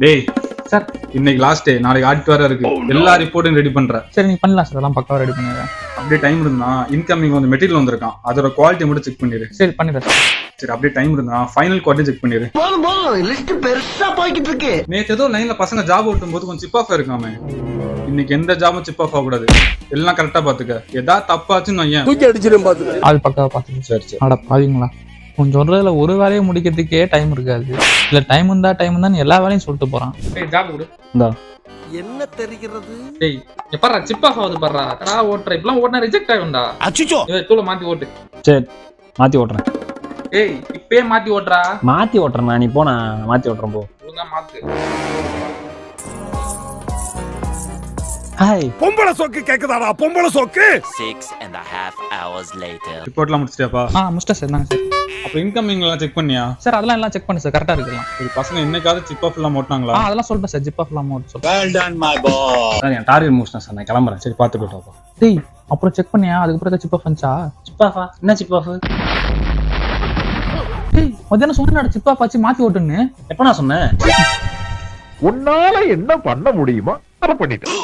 டேய் சார் இன்னைக்கு last day, நாளைக்கு ஆடிட் வேற இருக்கு. எல்லா ரிப்போர்ட்டும் ரெடி பண்றேன். சரி நீங்க பண்ணலாம் சார், எல்லாம் பக்காவா ரெடி பண்ணிடுறேன். அப்படியே டைம் இருந்தா இன்கமிங் வந்து மெட்டீரியல் வந்திருக்கான், அதோட குவாலிட்டி மட்டும் செக் பண்ணிடு. சரி பண்ணிடுறேன் சார். சரி அப்படியே டைம் இருந்தா ஃபைனல் குவாலிட்டி செக் பண்ணிடு. லிஸ்ட் பெருசா போய்கிட்டு இருக்கு. நேத்து ஏதோ லைன்ல பசங்க ஜாப் ஓட்டும் போது கொஞ்சம் சிப் ஆஃப் இருக்காமே. இன்னைக்கு எந்த ஜாபும் சிப் ஆஃப் ஆகக்கூடாது. எல்லாம் கரெக்டா பாத்துக்க. ஏதாவது தப்பாச்சுன்னு வையேன் தூக்கி அடிச்சிடும் பாத்துக்க. அது பக்காவா பாத்துக்கோங்க. சரி சரி. அட பாவீங்களா, கொஞ்சம் சொல்றதுல ஒரு வேலையை முடிக்கிறதுக்கே டைம் இருக்காது. இல்ல டைம் இருந்தா எல்லா வேலையும் சொல்லிட்டு போறான். டேய் ஜாப் கொடு. இந்தா என்ன தெரிகிறது? டேய் எப்பறா சிப் ஆஃப் ஆகுது பாறா. கடா ஓட்ற இப்பலாம் ஓட்னா ரிஜெக்ட் ஆகும்டா. அச்சுச்சோ ஏய் தூள மாத்தி ஓட்டு. சரி மாத்தி ஓட்டுறேன். ஏய் இப்பே மாத்தி ஓட்றா. மாத்தி ஓட்டுறேன் நான், நீ போ, நான் மாத்தி ஓட்டுறேன் போ. ஒழுங்கா மாத்து. ஹாய் பொம்பளை சோக்கு கேக்குதாடா, பொம்பளை சோக்கு. 6.5 hours later. ரிப்போர்ட்லாம் முடிச்சிட்டியாப்பா? முடிச்சிட்டேன் சார். நாங்க சார் அப்ப இன்கமிங் எல்லாம் செக் பண்ணியா? சார் அதெல்லாம் எல்லாம் செக் பண்ணு சார், கரெக்டா இருக்கலாம். ஒரு பசங்க என்னைக்காவது சிப் ஆஃப் எல்லாம் ஓட்டினாங்களா? அதெல்லாம் சொல்றேன் சார், ஜிப் ஆஃப் எல்லாம் சொல்றேன். சார் என் டார்கெட் முடிச்சிட்டேன் சார், நான் கிளம்புறேன். சரி பார்த்து போயிட்டோப்பா. டேய் அப்புறம் செக் பண்ணியா, அதுக்கப்புறம் ஜிப் ஆஃப் வந்துச்சா? சிப்பாஃபா? என்ன சிப்பாஃபு? டேய் மத்தியானம் சொன்னாடா ஜிப் ஆஃப் ஆச்சு மாத்தி ஓட்டுன்னு. எப்ப நான் சொன்னேன்? உன்னால என்ன பண்ண முடியுமோ அதை பண்ணிட்டேன்.